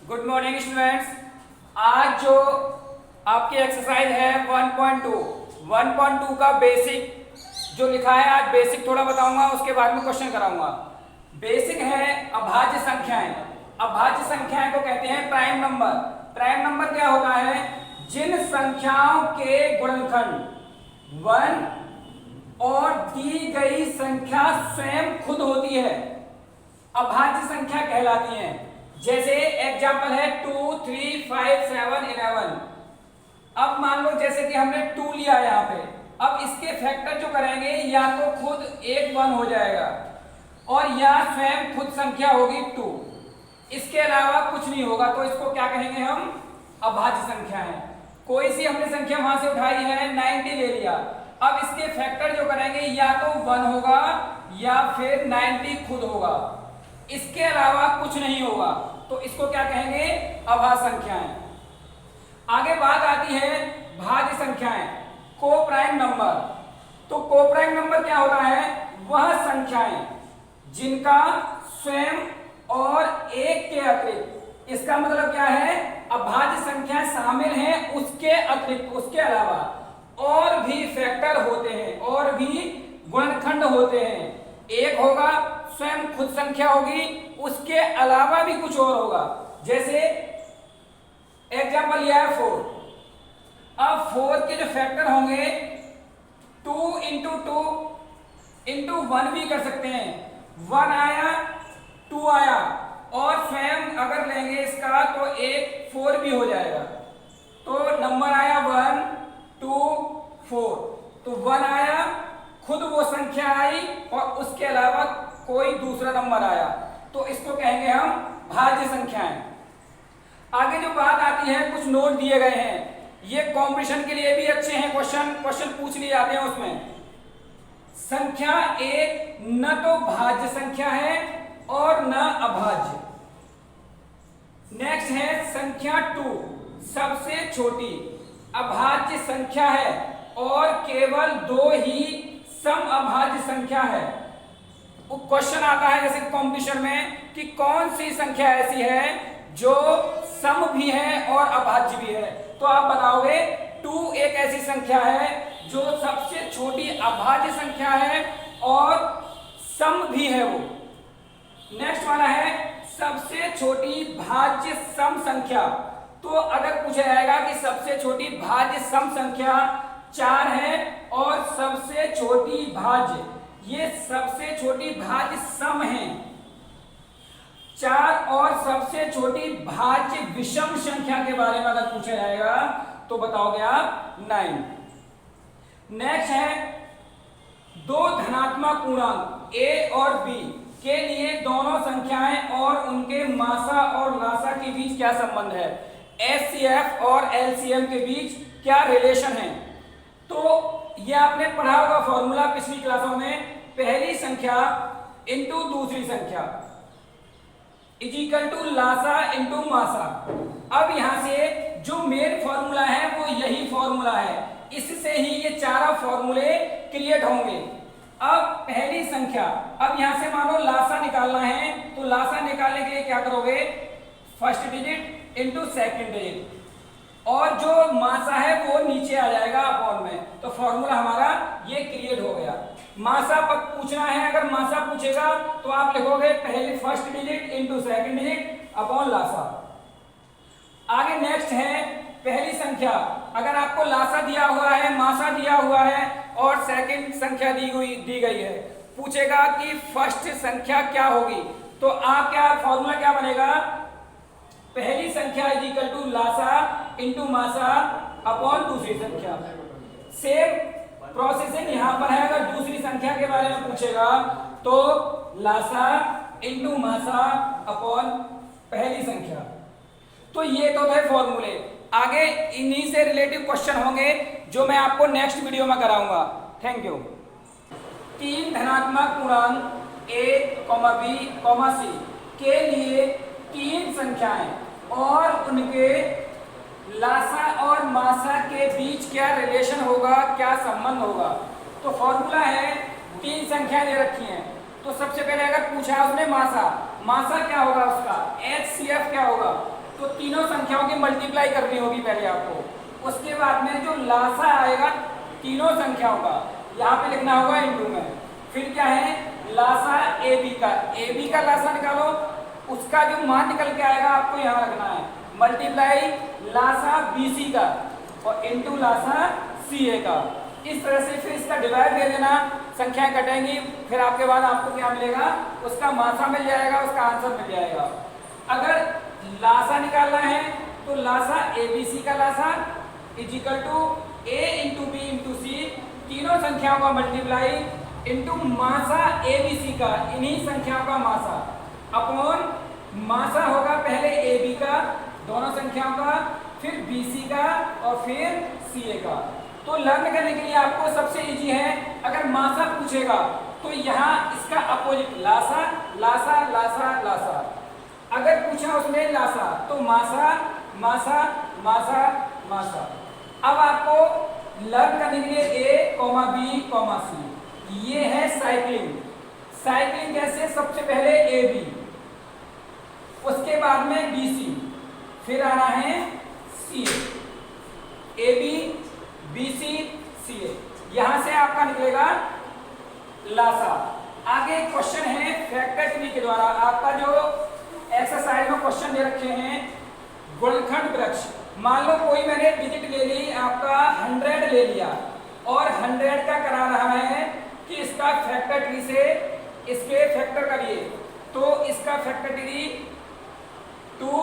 Good morning students. आज जो आपकी एक्सरसाइज है 1.2 का बेसिक जो लिखा है, आज बेसिक थोड़ा बताऊंगा, उसके बाद में क्वेश्चन कराऊंगा। बेसिक है अभाज्य संख्याएं। अभाज्य संख्याएं को कहते हैं प्राइम नंबर। प्राइम नंबर क्या होता है? जिन संख्याओं के गुणनखंड 1 और दी गई संख्या स्वयं खुद होती है, अभाज्य संख्या कहलाती हैं। जैसे एग्जाम्पल है 2, 3, 5, 7, 11। अब मान लो जैसे कि हमने 2 लिया यहाँ पे, अब इसके फैक्टर जो करेंगे या तो खुद 1 1 हो जाएगा और या स्वयं खुद संख्या होगी 2, इसके अलावा कुछ नहीं होगा। तो इसको क्या कहेंगे हम? अभाज्य संख्या है। कोई सी हमने संख्या वहां से उठाई है, 90 ले लिया, अब इसके फैक्टर जो करेंगे या तो 1 होगा या फिर 90 खुद होगा, इसके अलावा कुछ नहीं होगा। तो इसको क्या कहेंगे? अभाज्य संख्याएं। आगे बात आती है भाज्य संख्याएं, को-प्राइम नंबर। तो को-प्राइम नंबर क्या होता है? वह संख्याएं जिनका स्वयं और एक के अतिरिक्त, इसका मतलब क्या है? अभाज्य संख्याएं शामिल हैं, उसके अतिरिक्त, उसके अलावा और भी फैक्टर होते हैं और भी गुणनखंड होते हैं। एक होगा स्वयं खुद संख्या होगी, उसके अलावा भी कुछ और होगा। जैसे एग्जाम्पल लिया है 4। अब 4 के जो फैक्टर होंगे 2 इंटू 2 इंटू 1 भी कर सकते हैं। 1 आया, 2 आया और स्वयं अगर लेंगे इसका तो एक 4 भी हो जाएगा। तो नंबर आया 1 2 4। तो 1 आया, खुद वो संख्या आई और उसके अलावा कोई दूसरा नंबर आया, तो इसको कहेंगे हम भाज्य संख्याएं। आगे जो बात आती है, कुछ नोट दिए गए हैं, ये कंपटीशन के लिए भी अच्छे हैं, क्वेश्चन पूछ लिए जाते हैं उसमें। संख्या 1 न तो भाज्य संख्या है और न अभाज्य। नेक्स्ट है संख्या 2 सबसे छोटी अभाज्य संख्या है और केवल 2 ही सम अभाज्य संख्या है। क्वेश्चन आता है जैसे कंपटीशन में कि कौन सी संख्या ऐसी है जो सम भी है और अभाज्य भी है। तो आप बताओगे 2 एक ऐसी संख्या है जो सबसे छोटी अभाज्य संख्या है और सम भी है वो। नेक्स्ट वाला है सबसे छोटी भाज्य सम संख्या। तो अगर पूछा जाएगा कि सबसे छोटी भाज्य सम संख्या 4 है और सबसे छोटी भाज्य, ये सबसे छोटी भाज्य सम है 4 और सबसे छोटी भाज्य विषम संख्या के बारे में अगर पूछा जाएगा तो बताओगे आप 9। नेक्स्ट है 2 धनात्मक पूर्णांक a और b के लिए दोनों संख्याएं और उनके मासा और लासा के बीच क्या संबंध है? HCF और LCM के बीच क्या रिलेशन है? तो ये आपने पढ़ा होगा फॉर्मूला पिछली क्लासों में, पहली संख्या इंटू दूसरी संख्या इज इक्वल टू लासा इंटू मासा। अब यहां से जो मेन फॉर्मूला है वो यही फॉर्मूला है, इससे ही ये चारों फॉर्मूले क्रिएट होंगे। अब पहली संख्या, अब यहां से मानो लासा निकालना है, तो लासा निकालने के लिए क्या करोगे? First digit into second digit और जो मासा है वो नीचे आ जाएगा अपॉन में, तो फॉर्मूला हमारा ये क्रिएट हो गया। मासा पूछना है, अगर मासा पूछेगा तो आप लिखोगे पहले first digit into second digit upon लासा। आगे नेक्स्ट है पहली संख्या, अगर आपको लासा दिया हुआ है, मासा दिया हुआ है और सेकंड संख्या दी गई है, पूछेगा कि फर्स्ट संख्या क्या होगी, तो आप क्या फॉर्मूला क्या बनेगा? पहली संख्या इज इक्वल टू लासा इंटू मासा अपॉन दूसरी संख्या। सेम प्रोसेसिंग यहां पर है, अगर दूसरी संख्या के बारे में पूछेगा तो लासा इंटू मासा अपॉन पहली संख्या। तो ये तो थे फॉर्मूले। आगे इन्हीं से रिलेटिव क्वेश्चन होंगे जो मैं आपको नेक्स्ट वीडियो में कराऊंगा। Thank you. 3 धनात्मक पूर्णांक a, b, c के लिए 3 संख्याएं और उनके लासा और मासा के बीच क्या रिलेशन होगा, क्या संबंध होगा? तो फॉर्मूला है 3 संख्याएं दे रखी हैं, तो सबसे पहले अगर पूछा उसने मासा क्या होगा उसका? HCF क्या होगा? तो तीनों संख्याओं की मल्टीप्लाई करनी होगी पहले आपको। उसके बाद में जो लासा आएगा तीनों संख्याओं का यहाँ पे लिखना होगा इनटू में। फिर क्या है, लासा ए बी का लासा निकालो, उसका जो मान निकल के आएगा आपको यहाँ रखना है, मल्टीप्लाई लासा BC का और इनटू लासा CA का। इस तरह से फिर इसका डिवाइड दे देना, संख्याएं कटेंगी, फिर आपके बाद आपको क्या मिलेगा, उसका मासा मिल जाएगा, उसका आंसर मिल जाएगा। अगर लासा निकालना है तो लासा ABC का लासा is equal to A into B into C, तीनों संख्याओं का मल्टीप्लाई इंटू मासा ABC का, इन्हीं संख्याओं का मासा, अपॉन मासा होगा पहले AB का दोनों संख्याओं का, फिर BC का और फिर CA का। तो लर्न करने के लिए आपको सबसे इजी है, अगर मासा पूछेगा तो यहाँ इसका अपोजिट लासा लासा लासा लासा, अगर पूछा उसमें लासा तो मासा मासा मासा मासा। अब आपको लर्न करने के लिए A, B, C, ये है साइक्लिंग। साइक्लिंग कैसे, सबसे पहले AB, उसके बाद में BC, फिर आना है CA, AB BC CA, यहां से आपका निकलेगा लासा। आगे क्वेश्चन है फैक्टर ट्री के द्वारा, आपका जो एक्सरसाइज में क्वेश्चन दे रखे हैं गुणनखंड वृक्ष। मान लो कोई मैंने डिजिट ले ली, आपका 100 ले लिया और 100 का करा रहा है कि इसका फैक्टर ट्री से इसके फैक्टर करिए, तो इसका फैक्टर ट्री 2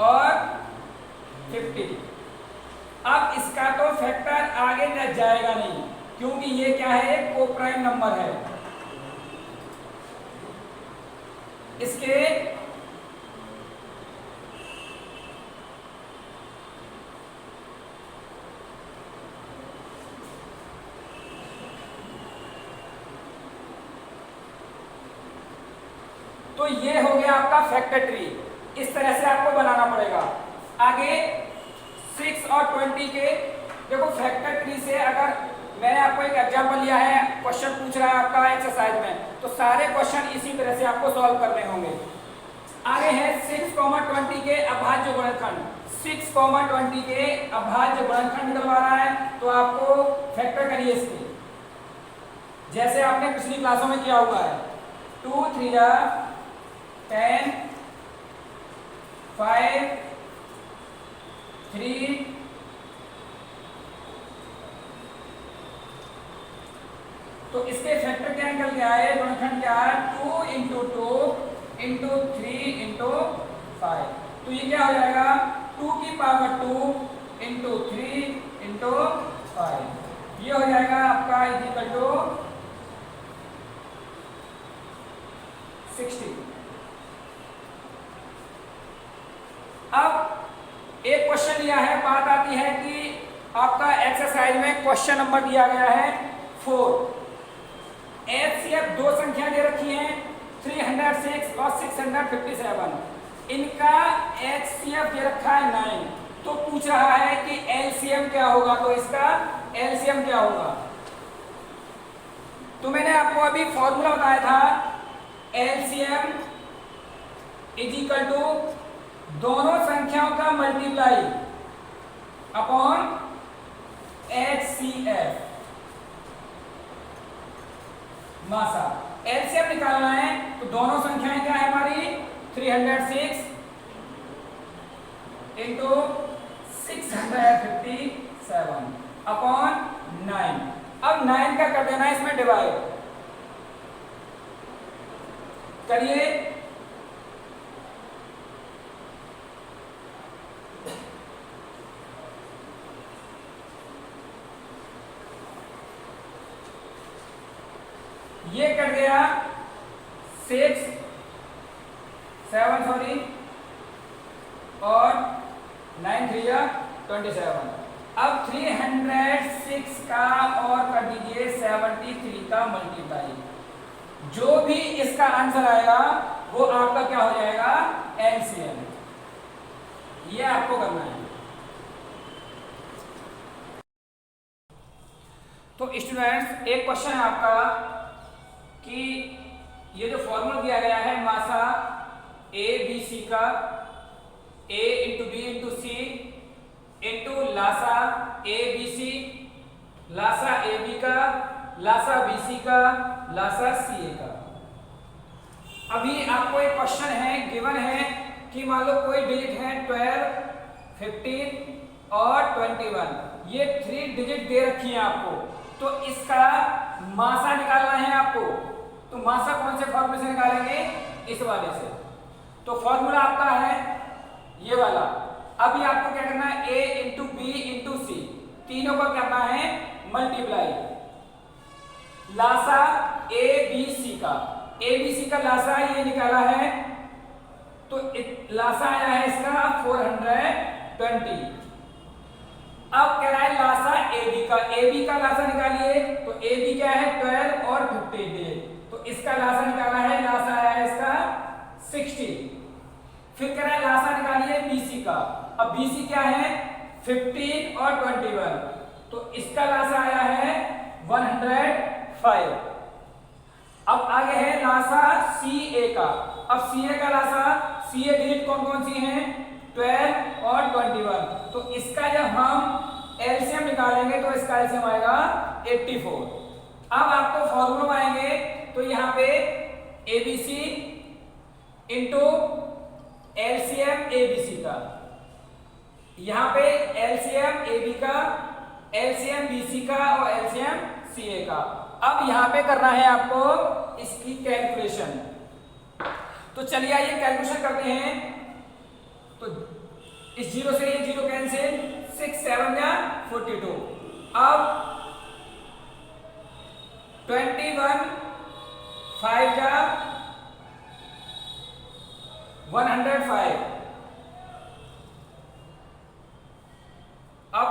और 50। अब इसका तो फैक्टर आगे जाएगा नहीं, क्योंकि ये क्या है, कोप्राइम नंबर है। इसके तो ये हो गया आपका फैक्टर ट्री, इस तरह से आपको बनाना पड़ेगा। आगे 6 और 20 के देखो फैक्टर ट्री से, अगर मैंने आपको एक एग्जांपल लिया है, क्वेश्चन पूछ रहा है आपका एक्सरसाइज में, तो सारे क्वेश्चन इसी तरह से आपको सॉल्व करने होंगे। आगे है 6,20 के अभाज्य गुणनखंड। 6,20 के अभाज्य गुणनखंड निकलवा रहा है, तो आपको फैक्टर करिए इसके, जैसे आपने पिछली क्लासों में किया हुआ है। 2 3 10, 5 3 तो इसके फैक्टर क्या निकल के आए, गुणनखंड क्या है, 2 इंटू 2 इंटू 3 इंटू 5। तो ये क्या हो जाएगा, 2 की पावर 2 इंटू 3 इंटू 5, ये हो जाएगा आपका इज इक्वल टू 60। अब एक क्वेश्चन लिया है, बात आती है कि आपका एक्सरसाइज में क्वेश्चन नंबर दिया गया है 4। HCF दो संख्या दे रखी हैं 306 और 657, इनका HCF दे रखा है 9। तो पूछ रहा है कि LCM क्या होगा, तो इसका LCM क्या होगा। तो मैंने आपको अभी फॉर्मूला बताया था, LCM इज इक्वल टू दोनों संख्याओं का मल्टीप्लाई अपॉन HCF मासा। एलसीएम निकालना है तो दोनों संख्याएं क्या है हमारी, 306 इंटू 657 अपॉन 9। अब 9 का कर देना है इसमें डिवाइड करिए। ये कट गया 6 7 सॉरी और 9 3 27। अब 306 का और कर दीजिए 73 का मल्टीप्लाई, जो भी इसका आंसर आएगा वो आपका क्या हो जाएगा, एलसीएम। ये आपको करना है। तो स्टूडेंट्स एक क्वेश्चन है आपका कि ये जो फॉर्मूला दिया गया है मासा ए बी सी का a into B into c into लासा ए बी सी, लासा ए बी का, लासा बी सी का, लासा सी ए का। अभी आपको एक क्वेश्चन है, गिवन है कि मान लो कोई डिजिट है 12, 15 और 21, ये 3 डिजिट दे रखी है आपको, तो इसका मासा निकालना है आपको। तो मासा कौन से फॉर्मूले से निकालेंगे? इस वाले से। तो फॉर्मूला आपका है ये वाला। अभी आपको क्या करना है? A into B into C, तीनों को करना है मल्टीप्लाई। लासा ए बी सी का, ए बी सी का लासा ये निकाला है, तो लासा आया है इसका 420। अब कह रहा है लासा ए बी का, ए बी का लासा निकालिए, तो ए बी क्या है 12 और 15, तो इसका लासा निकाला है, लासा आया है इसका 60। फिर कह रहा है लासा निकालिए बीसी का, अब बीसी क्या है 15 और 21, तो इसका लासा आया है 105। अब आगे है लासा सी ए का। अब सी ए का लासा, सी ए डिजिट कौन कौन सी हैं? 12 और 21, तो इसका जब हम एलसीएम निकालेंगे तो इसका एलसीएम आएगा 84। अब आपको फॉर्मूला आएंगे, तो यहाँ पे एबीसी इंटू एलसीएम एबीसी का, यहाँ पे एलसीएम एबी का, एलसीएम बीसी का और एलसीएम सीए का। अब यहाँ पे करना है आपको इसकी कैलकुलेशन। तो चलिए आइए कैलकुलेशन करते हैं। तो इस जीरो से ये जीरो कैंसिल, 6 7 या 42। अब 21 5 या 105। अब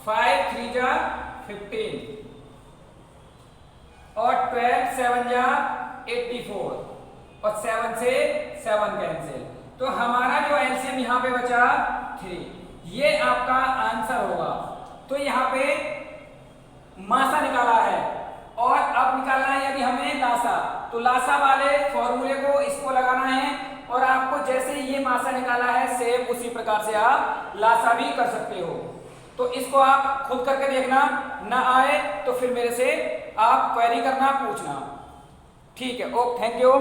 5 3 जा 15 और 12 7 जा 84 और 7 से 7 कैंसिल, तो हमारा जो एलसीएम यहाँ पे बचा 3, ये आपका आंसर होगा। तो यहाँ पे मासा निकाला है और अब निकालना है यदि हमें लासा, तो लासा वाले फॉर्मूले को इसको लगाना है और आपको जैसे ये मासा निकाला है सेम उसी प्रकार से आप लासा भी कर सकते हो। तो इसको आप खुद करके देखना, ना आए तो फिर मेरे से आप क्वेरी करना, पूछना। ठीक है, ओके, थैंक यू।